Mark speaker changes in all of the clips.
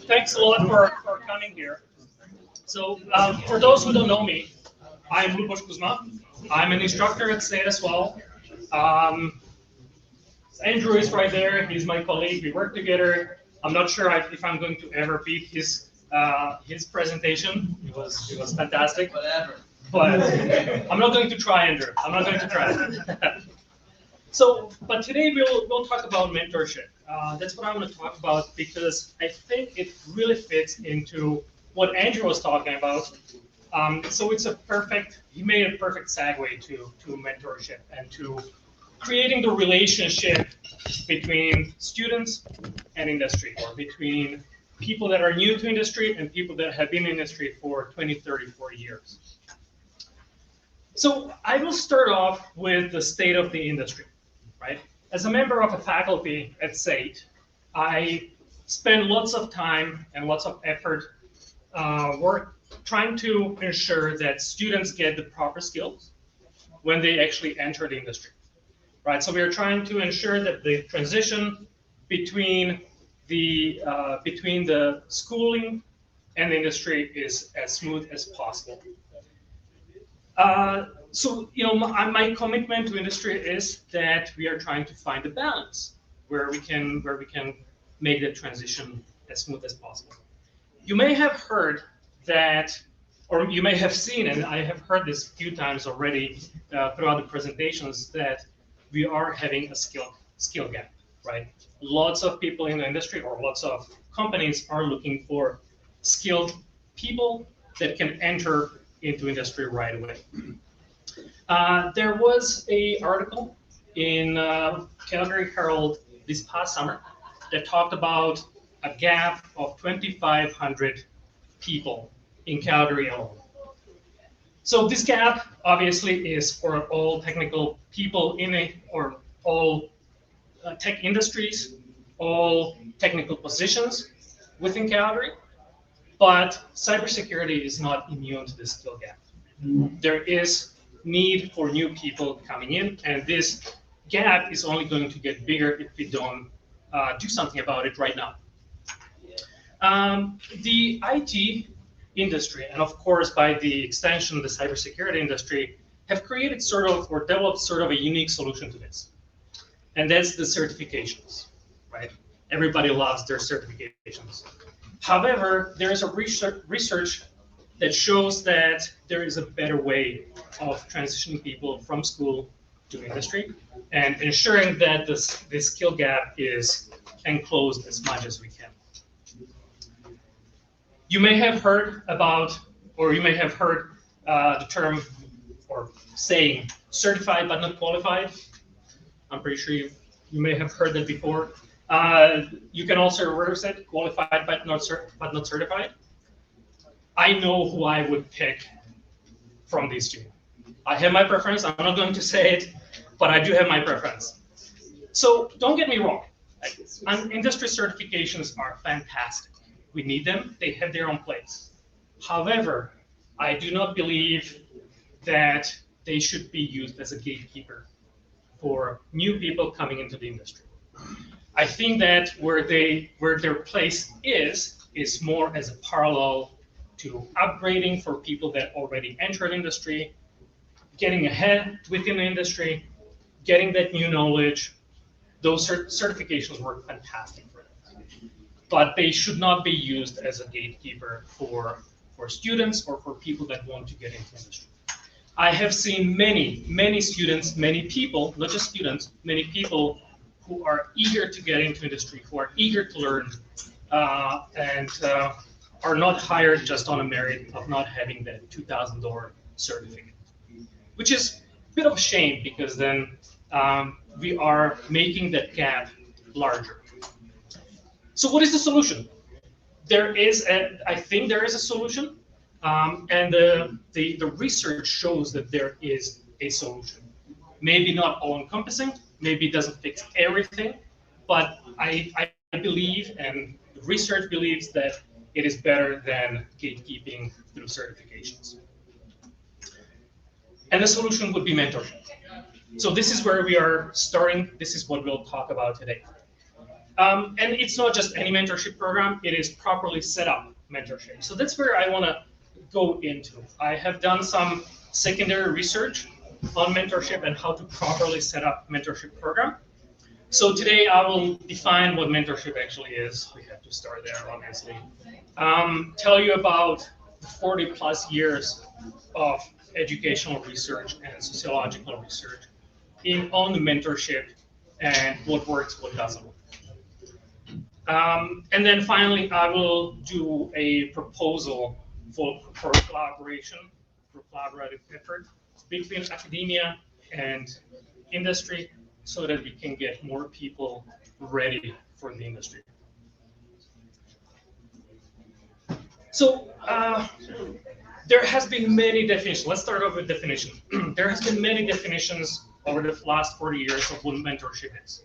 Speaker 1: Thanks a lot for coming here. So for those who don't know me, I'm LubosKuzma. I'm an instructor at STATE as well. Um, Andrew is right there. He's my colleague. We work together. I'm not sure if I'm going to ever beat his presentation. It was fantastic.
Speaker 2: Whatever.
Speaker 1: But I'm not going to try, Andrew. I'm not going to try. So, but today we'll talk about mentorship. That's what I want to talk about because I think it really fits into what Andrew was talking about. So he made a perfect segue to mentorship and to creating the relationship between students and industry, or between people that are new to industry and people that have been in industry for 20, 30, 40 years. So I will start off with the state of the industry, right? As a member of a faculty at SAIT, I spend lots of time and lots of effort trying to ensure that students get the proper skills when they actually enter the industry, right? So we are trying to ensure that the transition between the schooling and the industry is as smooth as possible. So my commitment to industry is that we are trying to find a balance where we can make the transition as smooth as possible. You may have heard that, or you may have seen, and I have heard this a few times already throughout the presentations, that we are having a skill gap, right? Lots of people in the industry, or lots of companies, are looking for skilled people that can enter into industry right away. There was an article in Calgary Herald this past summer that talked about a gap of 2,500 people in Calgary alone. So this gap obviously is for all technical people or all tech industries, all technical positions within Calgary. But cybersecurity is not immune to this skill gap. There is need for new people coming in, and this gap is only going to get bigger if we don't do something about it right now. The IT industry, and of course by the extension the cybersecurity industry, have created or developed sort of a unique solution to this. And that's the certifications, right? Everybody loves their certifications. However, there is a research that shows that there is a better way of transitioning people from school to industry and ensuring that this skill gap is enclosed as much as we can. You may have heard about, or you may have heard the term or saying certified but not qualified. I'm pretty sure you may have heard that before. You can also reverse it, qualified but not certified. I know who I would pick from these two. I have my preference. I'm not going to say it, but I do have my preference. So don't get me wrong. Industry certifications are fantastic. We need them. They have their own place. However, I do not believe that they should be used as a gatekeeper for new people coming into the industry. I think that where their place is more as a parallel to upgrading for people that already entered industry, getting ahead within the industry, getting that new knowledge. Those certifications work fantastic for that. But they should not be used as a gatekeeper for students or for people that want to get into industry. I have seen many students, many people, not just students, many people who are eager to get into industry, who are eager to learn, and are not hired just on a merit of not having that $2,000 certificate, which is a bit of a shame because then we are making that gap larger. So what is the solution? I think there is a solution, and the research shows that there is a solution. Maybe not all-encompassing, maybe it doesn't fix everything, but I believe, and the research believes, that it is better than gatekeeping through certifications. And the solution would be mentorship. So this is where we are starting. This is what we'll talk about today. And it's not just any mentorship program, it is properly set up mentorship. So that's where I want to go into. I have done some secondary research on mentorship and how to properly set up mentorship program. So today I will define what mentorship actually is. We have to start there, obviously. Tell you about the 40 plus years of educational research and sociological research on the mentorship and what works, what doesn't work. And then finally, I will do a proposal for collaboration, for collaborative effort between academia and industry so that we can get more people ready for the industry. So there has been many definitions. Let's start off with definition. There has been many definitions over the last 40 years of what mentorship is.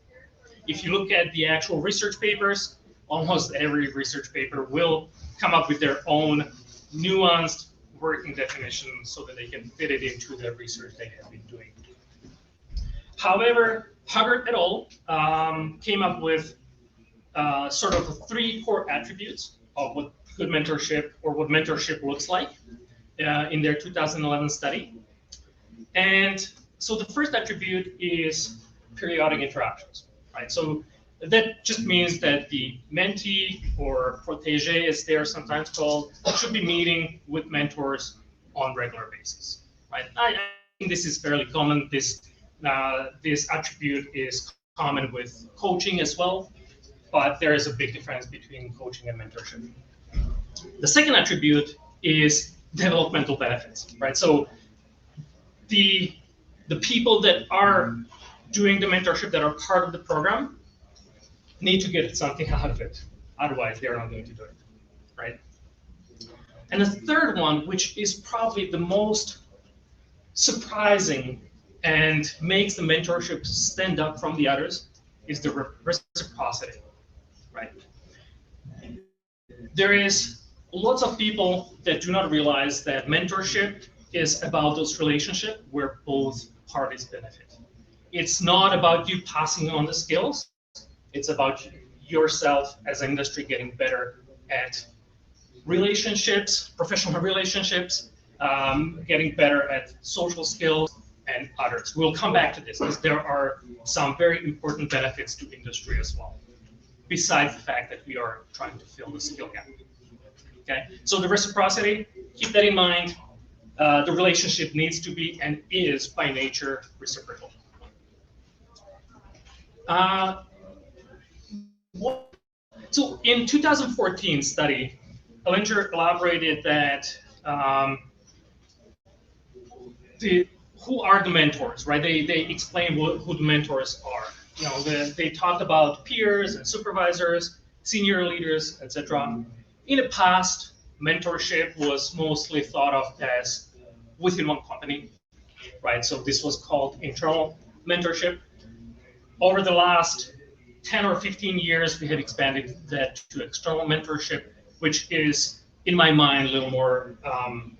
Speaker 1: If you look at the actual research papers, almost every research paper will come up with their own nuanced working definition so that they can fit it into the research they have been doing. However, Hubbard et al. Came up with sort of 3 core attributes of what good mentorship or what mentorship looks like in their 2011 study. And so the first attribute is periodic interactions, right? So that just means that the mentee or protege, as they are sometimes called, should be meeting with mentors on regular basis, right? I think this is fairly common. This attribute is common with coaching as well, but there is a big difference between coaching and mentorship. The second attribute is developmental benefits, right? So the people that are doing the mentorship, that are part of the program, need to get something out of it. Otherwise, they're not going to do it, right? And the third one, which is probably the most surprising and makes the mentorship stand up from the others, is the reciprocity, right? There is lots of people that do not realize that mentorship is about those relationships where both parties benefit. It's not about you passing on the skills. It's about yourself as an industry getting better at relationships, professional relationships, getting better at social skills and others. We'll come back to this because there are some very important benefits to industry as well, besides the fact that we are trying to fill the skill gap. Okay, so the reciprocity, keep that in mind. The relationship needs to be and is by nature reciprocal. So in 2014 study, Ellinger elaborated that who are the mentors, right? They explain who the mentors are. You know, they talked about peers and supervisors, senior leaders, etc. In the past, mentorship was mostly thought of as within one company, right? So this was called internal mentorship. Over the last 10 or 15 years, we have expanded that to external mentorship, which is, in my mind, a little more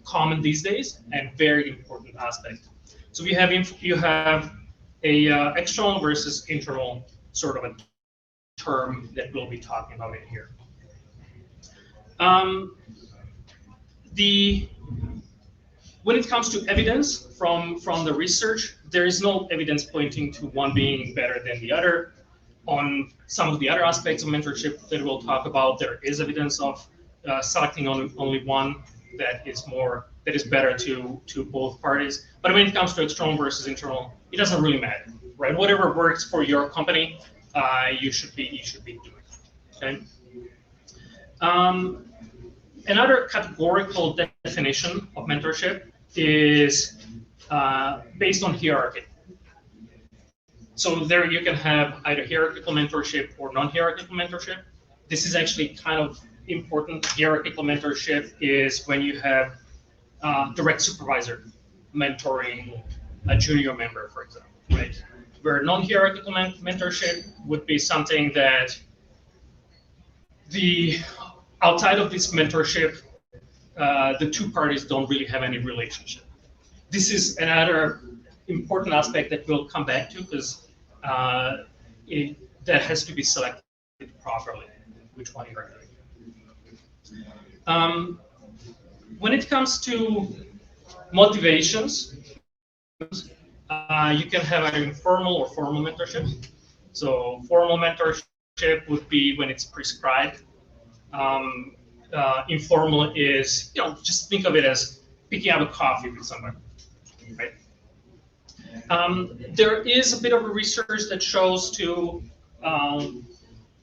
Speaker 1: common these days and very important aspect. So you have a external versus internal sort of a term that we'll be talking about in here. When it comes to evidence from the research, there is no evidence pointing to one being better than the other. On some of the other aspects of mentorship that we'll talk about, there is evidence of selecting only one that is better to both parties. But when it comes to external versus internal, it doesn't really matter, right? Whatever works for your company, you should be doing. Okay. Another categorical definition of mentorship is based on hierarchy. So there you can have either hierarchical mentorship or non-hierarchical mentorship. This is actually kind of important. Hierarchical mentorship is when you have direct supervisor mentoring a junior member, for example, right? Where non-hierarchical mentorship would be something that outside of this mentorship, the two parties don't really have any relationship. this is another important aspect that we'll come back to, because that has to be selected properly, which one you're doing. When it comes to motivations, you can have either informal or formal mentorship. So formal mentorship would be when it's prescribed. Informal is, just think of it as picking up a coffee with someone, right? There is a bit of a research that shows to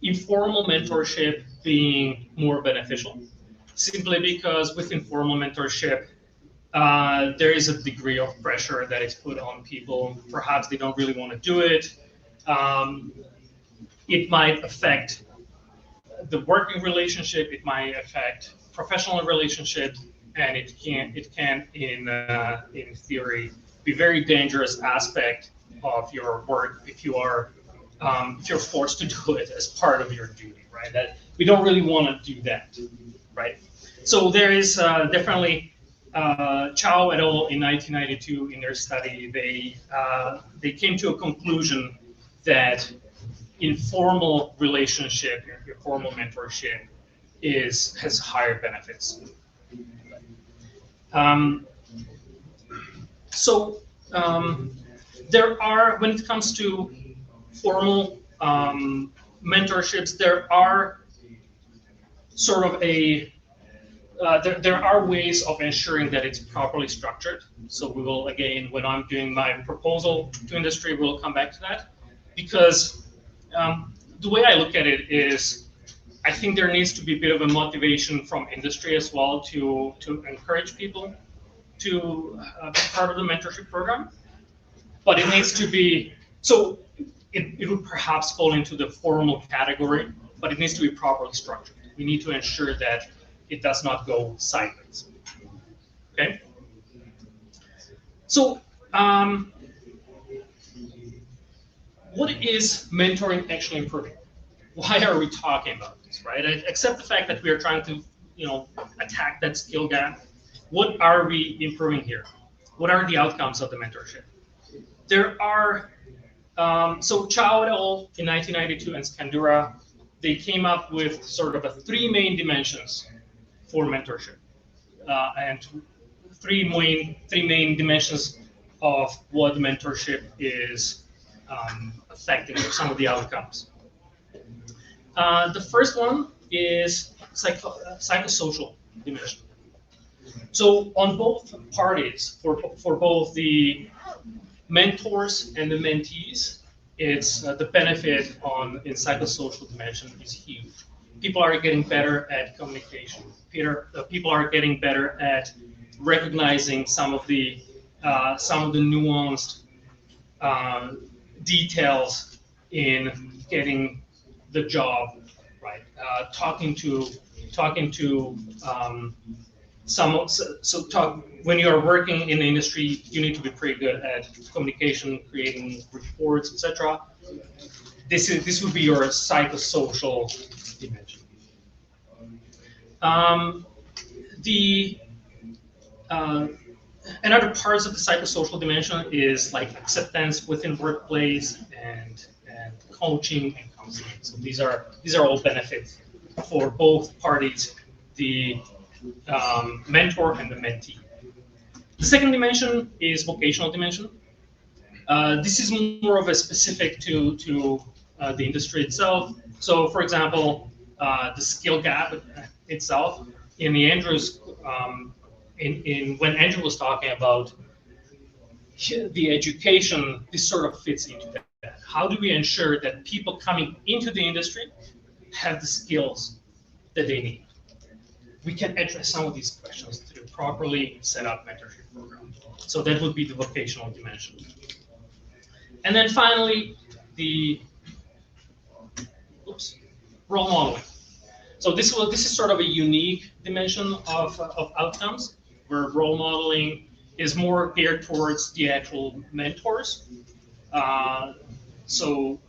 Speaker 1: informal mentorship being more beneficial, simply because with informal mentorship, there is a degree of pressure that is put on people. Perhaps they don't really want to do it. It might affect the working relationship. It might affect professional relationships, and it can in theory be very dangerous aspect of your work if you're forced to do it as part of your duty, right? That we don't really want to do that, right? So there is definitely Chow et al. In 1992 in their study, they came to a conclusion that informal relationship, your formal mentorship, has higher benefits. There are, when it comes to formal mentorships, there are sort of there are ways of ensuring that it's properly structured. So we will, again, when I'm doing my proposal to industry, we'll come back to that, because the way I look at it is, I think there needs to be a bit of a motivation from industry as well to encourage people to be part of the mentorship program. But it needs to be, so it would perhaps fall into the formal category, but it needs to be properly structured. We need to ensure that it does not go sideways. Okay? So, what is mentoring actually improving? Why are we talking about this, right? Except the fact that we are trying to, attack that skill gap. What are we improving here? What are the outcomes of the mentorship? There are, so Chow et al. In 1992 and Skandura, they came up with sort of three main dimensions for mentorship, and three main dimensions of what mentorship is affecting, or some of the outcomes. The first one is psychosocial dimension. So on both parties, for both the mentors and the mentees, it's the benefit in psychosocial dimension is huge. People are getting better at communication. People are getting better at recognizing some of the nuanced details in getting the job right. When you are working in the industry, you need to be pretty good at communication, creating reports, etc. This would be your psychosocial dimension. Another parts of the psychosocial dimension is like acceptance within workplace and coaching and counseling. So these are all benefits for both parties, the mentor and the mentee. The second dimension is vocational dimension. This is more of a specific to the industry itself. So, for example, the skill gap itself. In the Andrew's, when Andrew was talking about the education, this sort of fits into that. How do we ensure that people coming into the industry have the skills that they need? We can address some of these questions through properly set up mentorship program. So that would be the vocational dimension. And then finally, the role modeling. So this is sort of a unique dimension of outcomes, where role modeling is more geared towards the actual mentors. So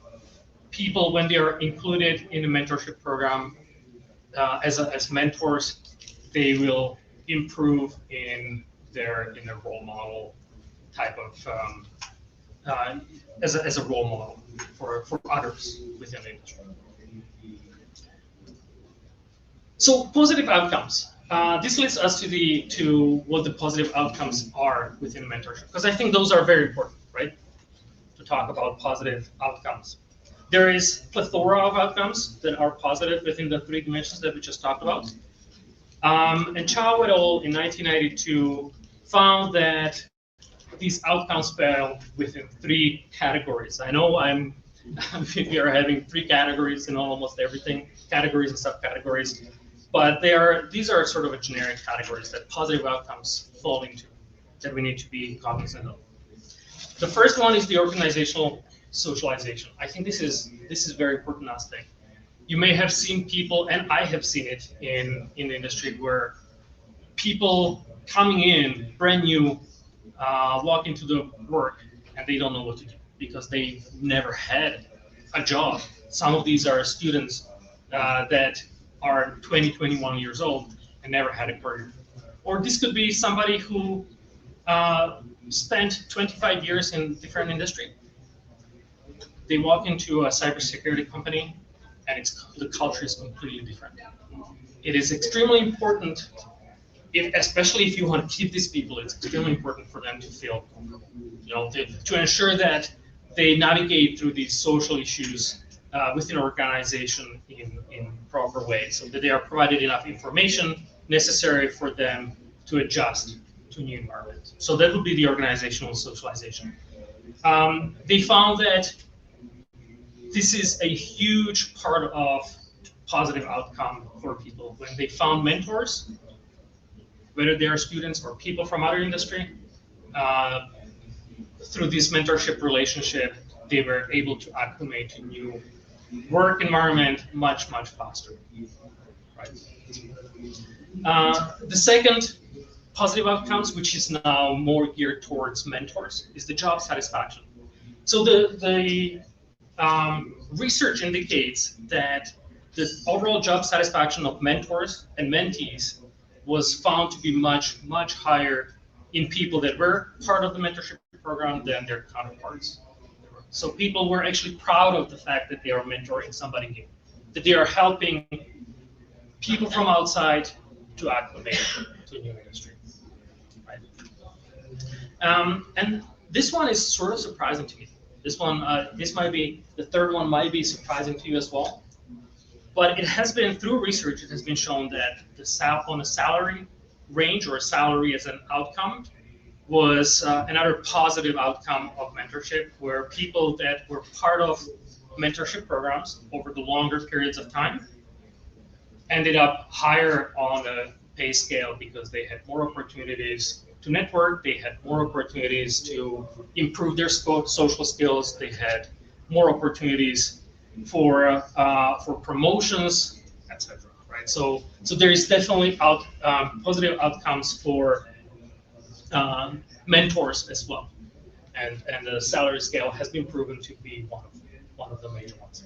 Speaker 1: people, when they are included in the mentorship program as mentors, they will improve in their role model type of as a role model for others within the industry. So positive outcomes. This leads us to what the positive outcomes are within mentorship, because I think those are very important, right? To talk about positive outcomes. There is a plethora of outcomes that are positive within the three dimensions that we just talked about. And Chow et al. In 1992 found that these outcomes fell within three categories. I know we are having three categories in almost everything, categories and subcategories, but these are sort of a generic categories that positive outcomes fall into, that we need to be cognizant of. The first one is the organizational socialization. I think this is a very important aspect. You may have seen people, and I have seen it in the industry, where people coming in brand new walk into the work and they don't know what to do because they've never had a job. Some of these are students that are 20, 21 years old and never had a career. Or this could be somebody who spent 25 years in different industry. They walk into a cybersecurity company and the culture is completely different. It is extremely important, especially if you want to keep these people, it's extremely important for them to feel comfortable. To ensure that they navigate through these social issues within an organization in proper way, so that they are provided enough information necessary for them to adjust to a new environment. So that would be the organizational socialization. They found that this is a huge part of positive outcome for people. When they found mentors, whether they are students or people from other industry, through this mentorship relationship, they were able to acclimate to new work environment much, much faster. Right. The second positive outcomes, which is now more geared towards mentors, is the job satisfaction. So the research indicates that the overall job satisfaction of mentors and mentees was found to be much, much higher in people that were part of the mentorship program than their counterparts. So people were actually proud of the fact that they are mentoring somebody new, that they are helping people from outside to acclimate to a new industry. Right? And this one is sort of surprising to me. This one, the third one might be surprising to you as well. But it has been, through research, it has been shown that on a salary range, or a salary as an outcome, was another positive outcome of mentorship, where people that were part of mentorship programs over the longer periods of time ended up higher on the pay scale because they had more opportunities to network, they had more opportunities to improve their social skills, they had more opportunities for promotions, etc. Right? So there is definitely positive outcomes for mentors as well, and the salary scale has been proven to be one of the major ones.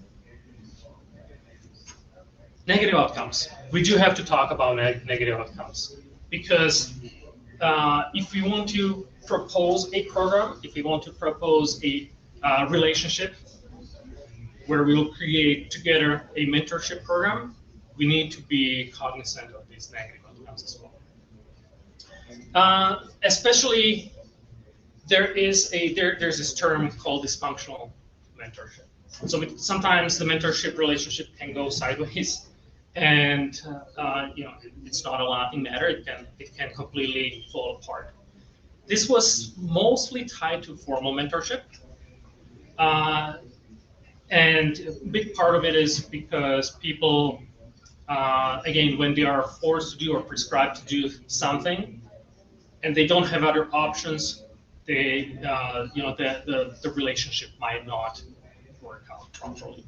Speaker 1: Negative outcomes. We do have to talk about negative outcomes, because if we want to propose a program, if we want to propose a relationship where we will create together a mentorship program, we need to be cognizant of these negative outcomes as well. Especially, there's this term called dysfunctional mentorship. So sometimes the mentorship relationship can go sideways, and it's not a laughing matter. It can completely fall apart. This was mostly tied to formal mentorship, and a big part of it is because people, again, when they are forced to do or prescribed to do something, and they don't have other options, the relationship might not work out properly.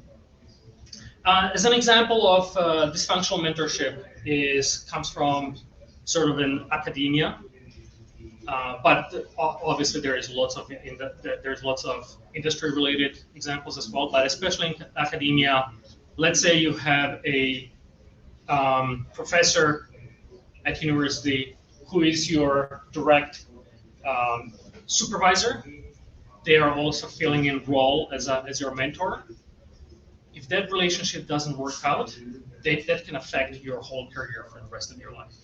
Speaker 1: As an example of dysfunctional mentorship comes from sort of in academia, but obviously there's lots of industry-related examples as well. But especially in academia, let's say you have a professor at university who is your direct supervisor, they are also filling in role as your mentor. If that relationship doesn't work out, that can affect your whole career for the rest of your life.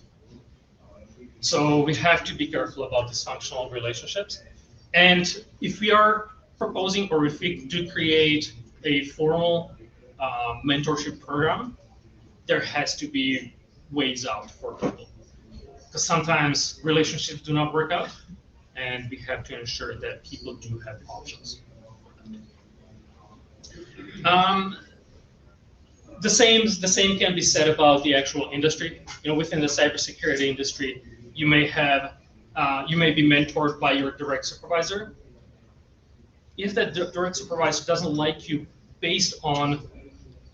Speaker 1: So we have to be careful about dysfunctional relationships. And if we are proposing, or if we do create a formal mentorship program, there has to be ways out for people. Because sometimes relationships do not work out, and we have to ensure that people do have options. The same can be said about the actual industry. Within the cybersecurity industry, you may be mentored by your direct supervisor. If that direct supervisor doesn't like you based on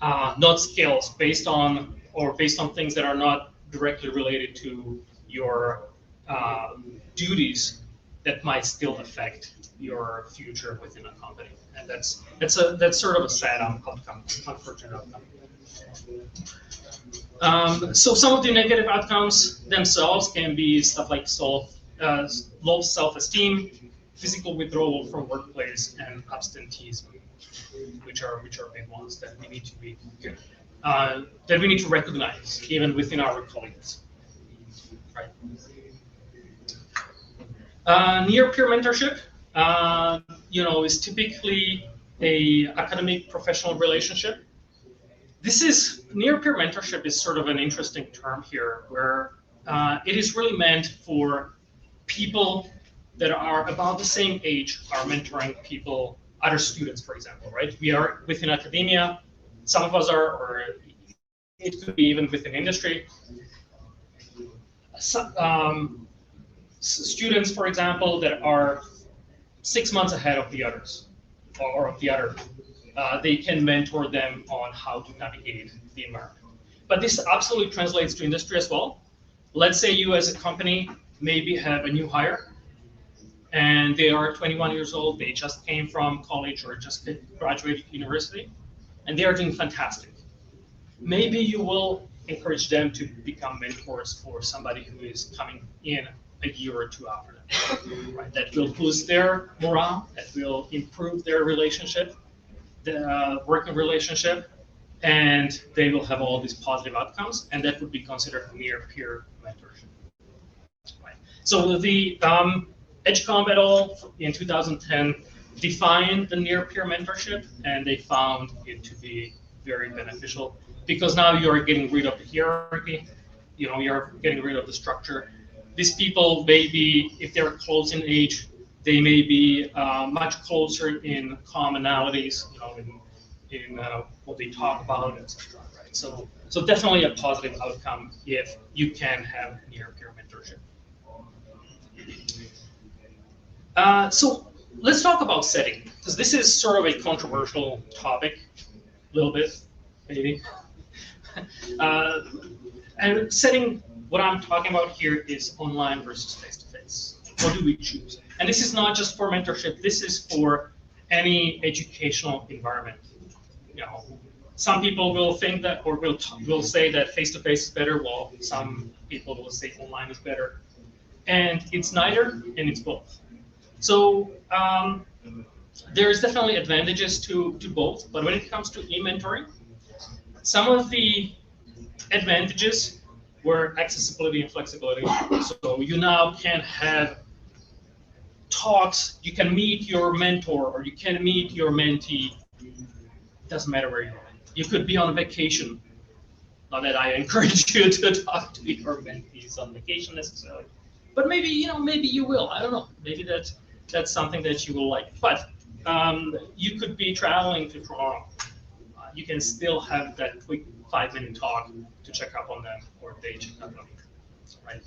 Speaker 1: not skills, based on things that are not directly related to your duties, that might still affect your future within a company, and that's sort of a sad outcome, unfortunate outcome. So some of the negative outcomes themselves can be stuff like low self-esteem, physical withdrawal from workplace, and absenteeism, which are big ones that we need to recognize even within our colleagues. Right. Near peer mentorship, is typically a academic professional relationship. Near peer mentorship is sort of an interesting term here, where it is really meant for people that are about the same age are mentoring other students, for example, right? We are within academia, some of us are, or it could be even within industry. Students, for example, that are 6 months ahead of the others, or of the other, they can mentor them on how to navigate the environment. But this absolutely translates to industry as well. Let's say you as a company maybe have a new hire, and they are 21 years old, they just came from college or just graduated university, and they are doing fantastic. Maybe you will encourage them to become mentors for somebody who is coming in a year or two after them. Right? That will boost their morale, that will improve their relationship, the working relationship, and they will have all these positive outcomes, and that would be considered near-peer mentorship. Right. So the Edgecombe et al. In 2010 defined the near-peer mentorship, and they found it to be very beneficial, because now you are getting rid of the hierarchy, you're getting rid of the structure. These people may be, if they're close in age, they may be much closer in commonalities, in what they talk about, etc. Right? So definitely a positive outcome if you can have near-peer mentorship. So let's talk about setting, because this is sort of a controversial topic, a little bit, maybe. And setting, what I'm talking about here is online versus face-to-face. What do we choose? And this is not just for mentorship. This is for any educational environment. Some people will think that, or will say that face-to-face is better, while some people will say online is better. And it's neither, and it's both. So there's definitely advantages to both. But when it comes to e-mentoring, some of the advantages were accessibility and flexibility. So you now can have talks, you can meet your mentor, or you can meet your mentee. It doesn't matter where you are. You could be on vacation. Not that I encourage you to talk to your mentees on vacation necessarily, but maybe you will. I don't know. Maybe that's something that you will like. But you could be traveling to Toronto. You can still have that quick 5-minute talk to check up on them, or they check up on you. Right?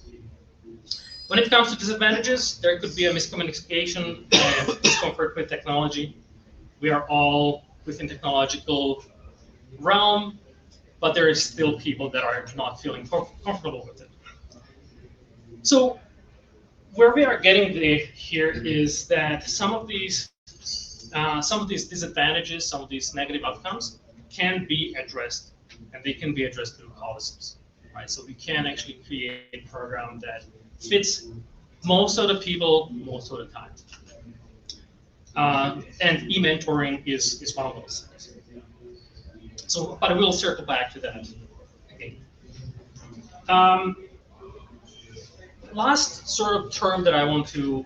Speaker 1: When it comes to disadvantages, there could be a miscommunication and discomfort with technology. We are all within technological realm, but there is still people that are not feeling comfortable with it. So where we are getting here is that some of these disadvantages, some of these negative outcomes can be addressed, and they can be addressed through policies. Right? So we can actually create a program that fits most of the people, most of the time. And e-mentoring is one of those things. So, but we'll circle back to that again. Last sort of term that I want to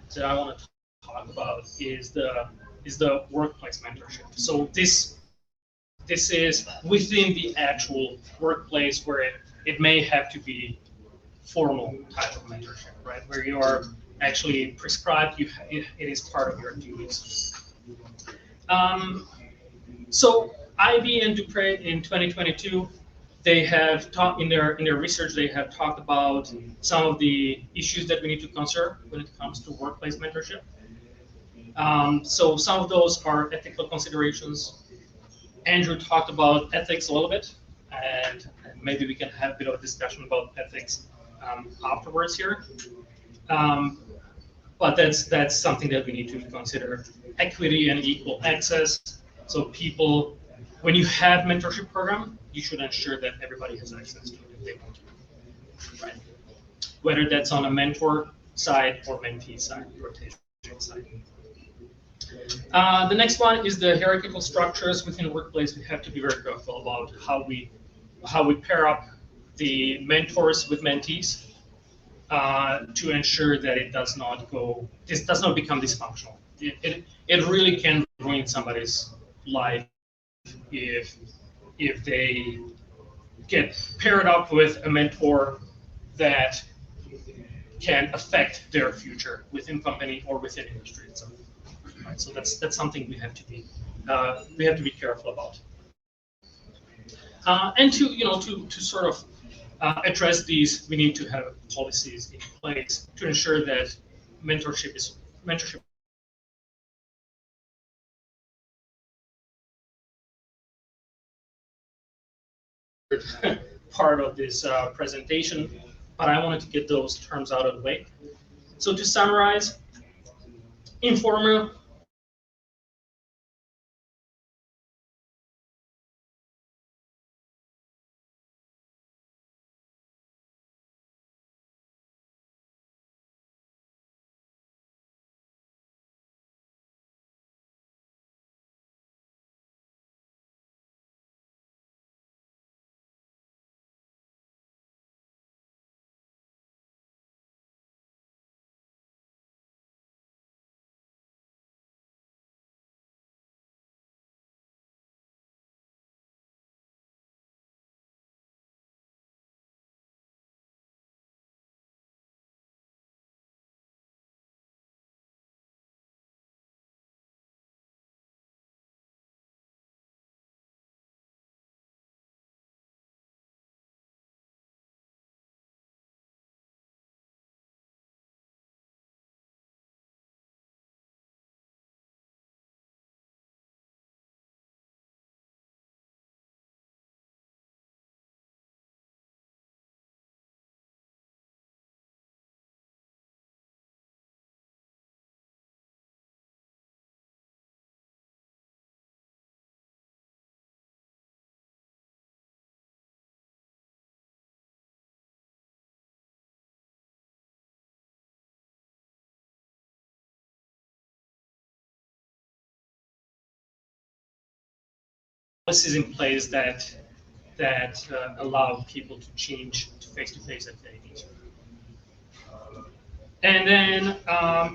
Speaker 1: talk about is the workplace mentorship. So this is within the actual workplace where it may have to be formal type of mentorship, right? Where you are actually prescribed, it is part of your duties. So IB and Dupre in 2022, they have talked in their research. They have talked about some of the issues that we need to consider when it comes to workplace mentorship. So some of those are ethical considerations. Andrew talked about ethics a little bit, and maybe we can have a bit of a discussion about ethics afterwards here. But that's something that we need to consider. Equity and equal access. So people, when you have mentorship program, you should ensure that everybody has access to it if they want to, right? Whether that's on a mentor side or mentee side, rotation side. The next one is the hierarchical structures within the workplace. We have to be very careful about how we pair up the mentors with mentees to ensure that this does not become dysfunctional. It really can ruin somebody's life if they get paired up with a mentor that can affect their future within company or within industry itself. Right, so that's something we have to be careful about. And to sort of address these, we need to have policies in place to ensure that mentorship part of this presentation, but I wanted to get those terms out of the way. So to summarize, informal policies in place that allow people to change to face-to-face if they need to. And then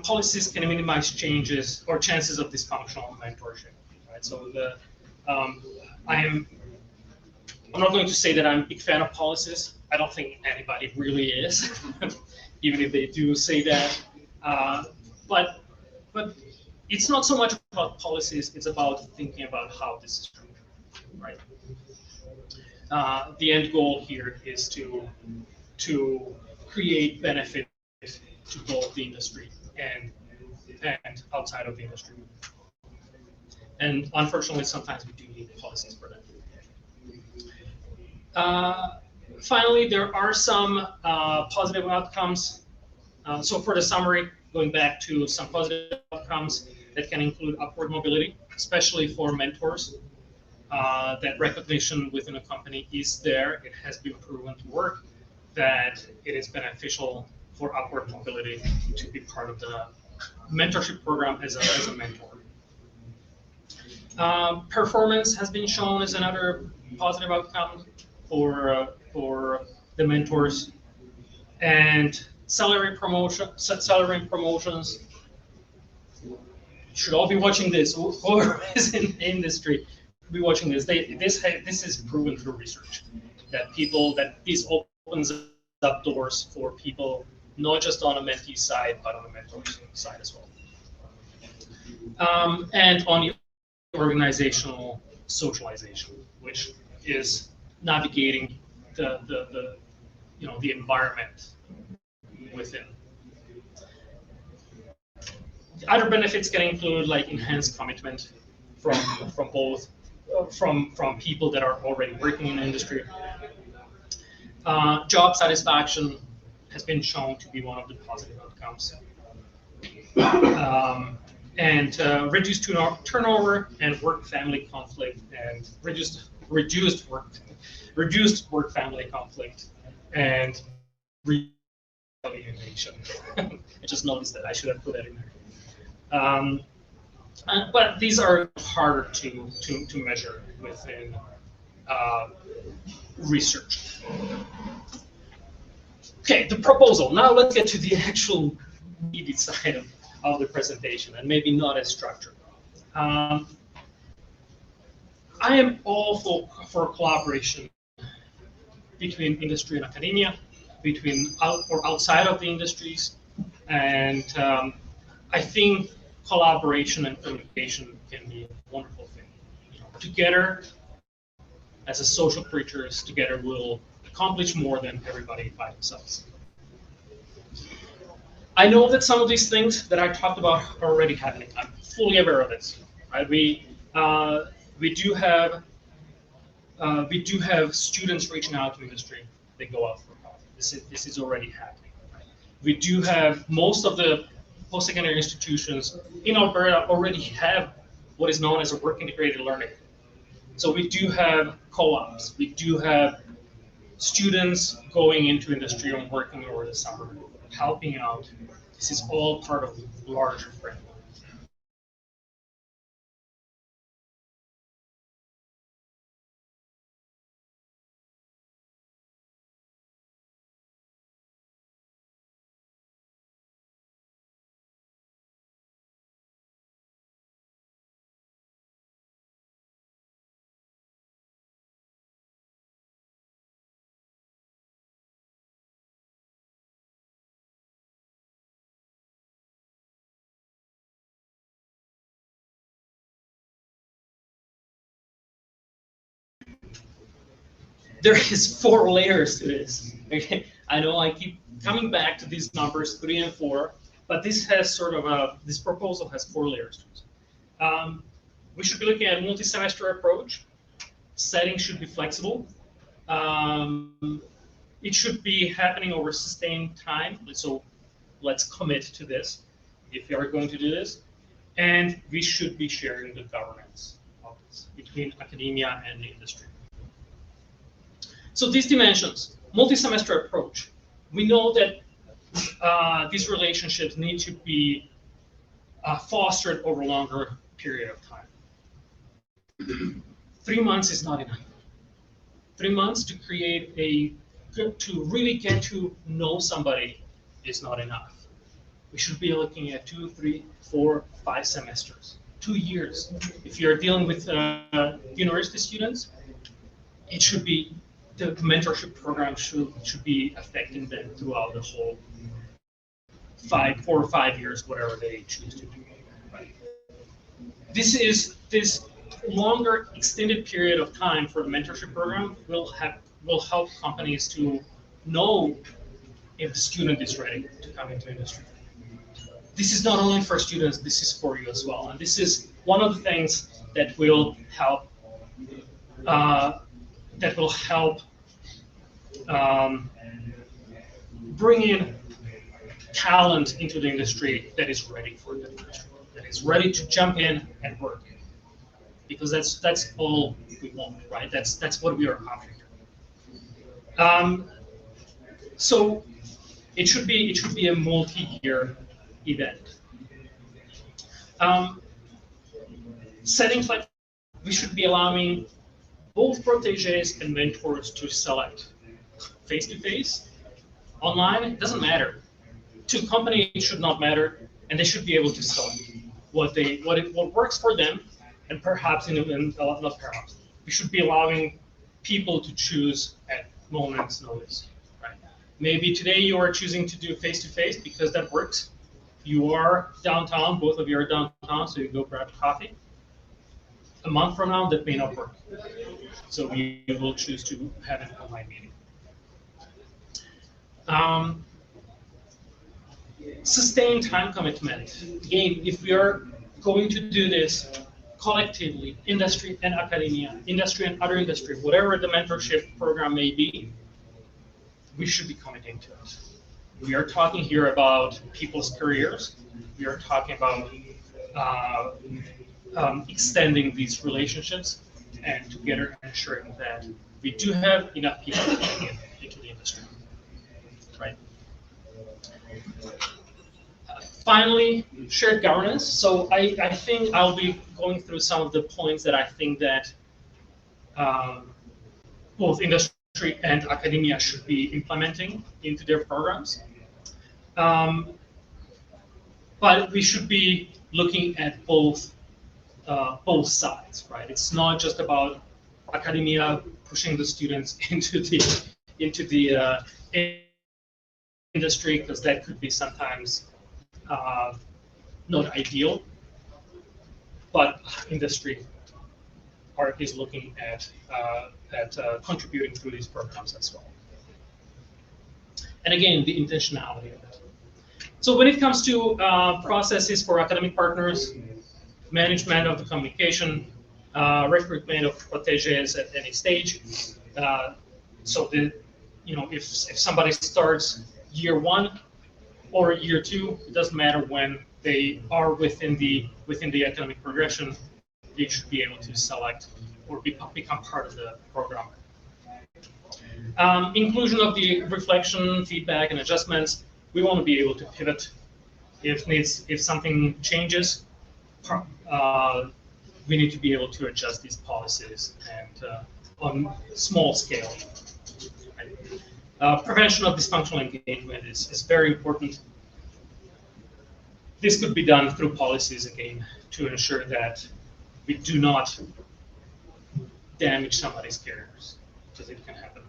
Speaker 1: policies can minimize changes or chances of dysfunctional mentorship. Right? So I'm not going to say that I'm a big fan of policies. I don't think anybody really is, even if they do say that. But it's not so much about policies. It's about thinking about how this is structured, right? The end goal here is to create benefit to both the industry and outside of the industry. And unfortunately, sometimes we do need policies for that. Finally, there are some positive outcomes. So for the summary, going back to some positive outcomes that can include upward mobility, especially for mentors. That recognition within a company is there. It has been proven to work, that it is beneficial for upward mobility to be part of the mentorship program as a mentor. Performance has been shown as another positive outcome for the mentors, and salary promotions. You should all be watching this. Whoever is in the industry be watching this. This is proven through research that this opens up doors for people not just on a mentee side but on the mentor side as well. And on the organizational socialization, which is navigating the environment within. Other benefits can include like enhanced commitment from both from people that are already working in the industry. Job satisfaction has been shown to be one of the positive outcomes. And reduced turnover and work-family conflict, and reduced work-family conflict, and alienation. I just noticed that. I should have put that in there. But these are harder to measure within research. Okay, the proposal. Now let's get to the actual meaty side of the presentation, and maybe not as structured. I am all for collaboration between industry and academia, between outside of the industries, and I think collaboration and communication can be a wonderful thing. Together, as a social creatures, together we'll accomplish more than everybody by themselves. I know that some of these things that I talked about are already happening. I'm fully aware of this. Right? We do have students reaching out to industry. They go out for coffee. This is already happening. Right? We do have most of the post-secondary institutions in Alberta already have what is known as a work integrated learning. So we do have co-ops. We do have students going into industry and working over the summer, helping out. This is all part of the larger framework. There is 4 layers to this. Okay? I know I keep coming back to these numbers 3 and 4, but this has sort of this proposal has 4 layers to it. We should be looking at a multi-semester approach. Settings should be flexible. It should be happening over sustained time. So let's commit to this if we are going to do this. And we should be sharing the governance of this between academia and the industry. So these dimensions, multi-semester approach. We know that these relationships need to be fostered over a longer period of time. 3 months is not enough. 3 months to to really get to know somebody is not enough. We should be looking at 2, 3, 4, 5 semesters, 2 years. If you're dealing with university students, it should be the mentorship program should be affecting them throughout the whole 4 or 5 years, whatever they choose to do. Right? This longer extended period of time for the mentorship program will help companies to know if the student is ready to come into industry. This is not only for students, this is for you as well. And this is one of the things that will help bring in talent into the industry that is ready for the industry, that is ready to jump in and work. Because that's all we want, right? That's what we are after. So it should be a multi-year event. Settings like we should be allowing both proteges and mentors to select face-to-face, online, it doesn't matter. To company, it should not matter, and they should be able to select what works for them, and perhaps not perhaps we should be allowing people to choose at moment's notice. Right? Maybe today you are choosing to do face-to-face because that works. You are downtown, both of you are downtown, so you go grab coffee. A month from now, that may not work. So we will choose to have an online meeting. Sustained time commitment. Again, if we are going to do this collectively, industry and academia, industry and other industry, whatever the mentorship program may be, we should be committing to it. We are talking here about people's careers. We are talking about extending these relationships and together ensuring that we do have enough people coming into the industry. Right. Finally, shared governance. So I think I'll be going through some of the points that I think that both industry and academia should be implementing into their programs. But we should be looking at both sides, right? It's not just about academia pushing the students into the industry, because that could be sometimes not ideal. But industry is looking at contributing through these programs as well. And again, the intentionality of it. So when it comes to processes for academic partners, management of the communication, recruitment of proteges at any stage. So if somebody starts year 1 or year 2, it doesn't matter when they are within the academic progression, they should be able to select or become part of the program. Inclusion of the reflection, feedback, and adjustments. We want to be able to pivot if something changes. We need to be able to adjust these policies and on small scale. Right? Prevention of dysfunctional engagement is very important. This could be done through policies again to ensure that we do not damage somebody's careers, because it can happen.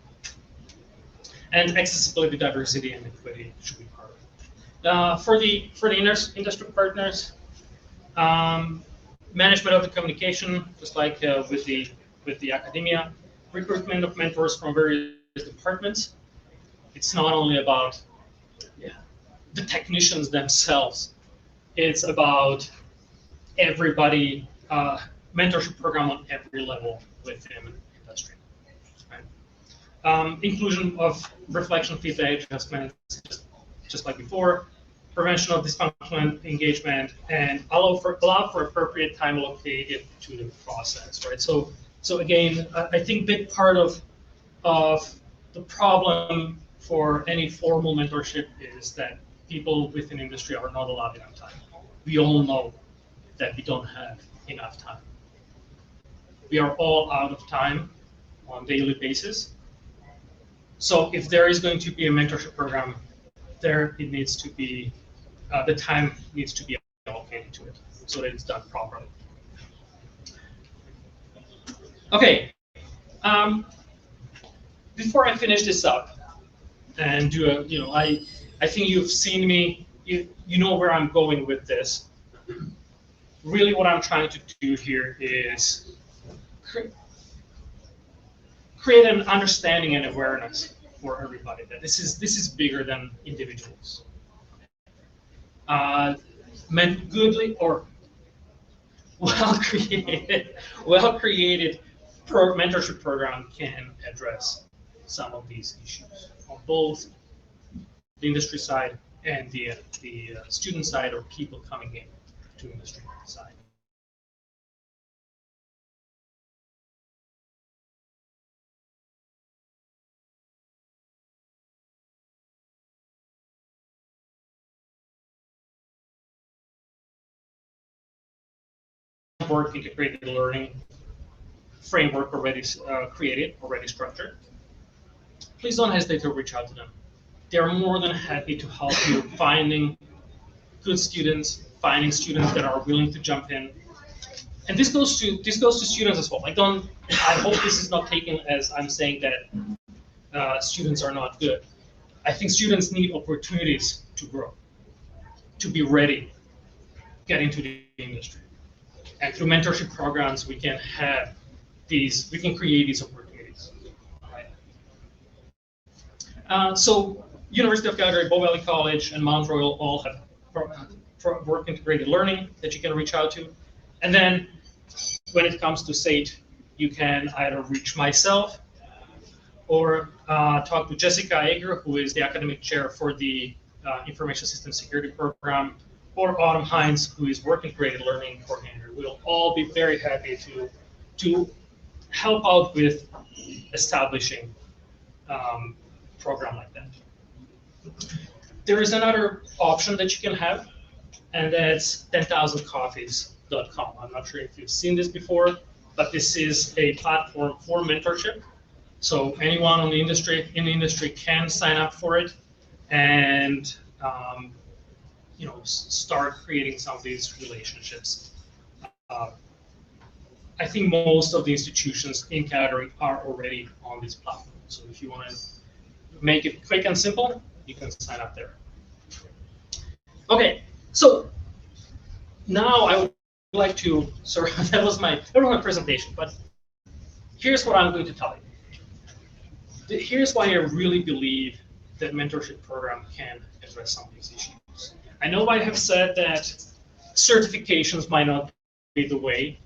Speaker 1: And accessibility, diversity, and equity should be part of it. For the industry partners, management of the communication, just like with the academia, recruitment of mentors from various departments. It's not only about the technicians themselves. It's about everybody, mentorship program on every level within industry. Right? Inclusion of reflection, feedback, adjustments, just like before. Prevention of dysfunctional engagement, and allow for appropriate time allocated to the process. Right. So again, I think big part of the problem for any formal mentorship is that people within industry are not allowed enough time. We all know that we don't have enough time. We are all out of time on a daily basis. So if there is going to be a mentorship program, it needs to be the time needs to be allocated to it so that it's done properly. Okay. Before I finish this up and do I think you've seen me. You know where I'm going with this. Really, what I'm trying to do here is create an understanding and awareness for everybody that this is bigger than individuals. Meant goodly or well-created mentorship program can address some of these issues on both the industry side and the student side, or people coming in to industry side. work integrated learning framework already created, already structured, please don't hesitate to reach out to them. They're more than happy to help you finding good students, finding students that are willing to jump in. And this goes to students as well. I hope this is not taken as I'm saying that students are not good. I think students need opportunities to grow, to be ready, get into the industry. And through mentorship programs, we can create these opportunities. Right? So University of Calgary, Bow Valley College, and Mount Royal all have work integrated learning that you can reach out to. And then when it comes to SAIT, you can either reach myself or talk to Jessica Ager, who is the academic chair for the Information System Security Program, or Autumn Hines, who is work integrated learning coordinator. We'll all be very happy to help out with establishing program like that. There is another option that you can have, and that's 10,000coffees.com. I'm not sure if you've seen this before, but this is a platform for mentorship. So anyone in the industry can sign up for it, and start creating some of these relationships. I think most of the institutions in Calgary are already on this platform. So if you want to make it quick and simple, you can sign up there. Okay, so now I would like to, sorry, that was my presentation, but here's what I'm going to tell you. Here's why I really believe that mentorship program can address some of these issues. I know I have said that certifications might not be the way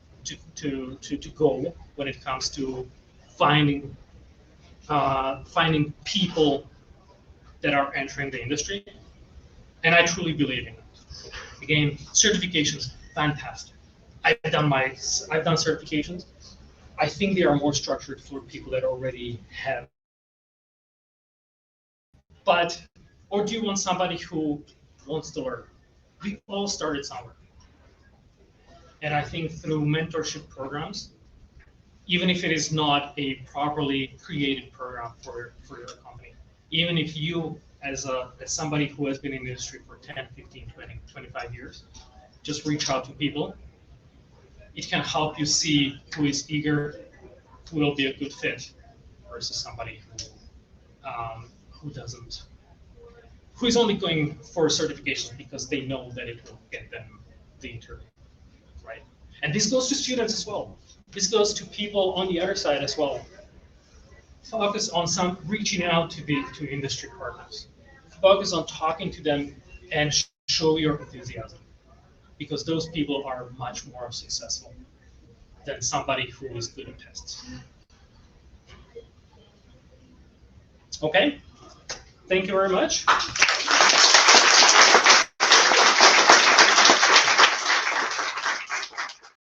Speaker 1: to go when it comes to finding people that are entering the industry, and I truly believe in it. Again, certifications, fantastic. I've done certifications. I think they are more structured for people that already have. Or do you want somebody who wants to learn? We all started somewhere. And I think through mentorship programs, even if it is not a properly created program for your company, even if you, as somebody who has been in the industry for 10, 15, 20, 25 years, just reach out to people. It can help you see who is eager, who will be a good fit, versus somebody who is only going for certifications because they know that it will get them the interview, right? And this goes to students as well. This goes to people on the other side as well. Focus on reaching out to industry partners. Focus on talking to them and show your enthusiasm, because those people are much more successful than somebody who is good at tests. Okay, thank you very much.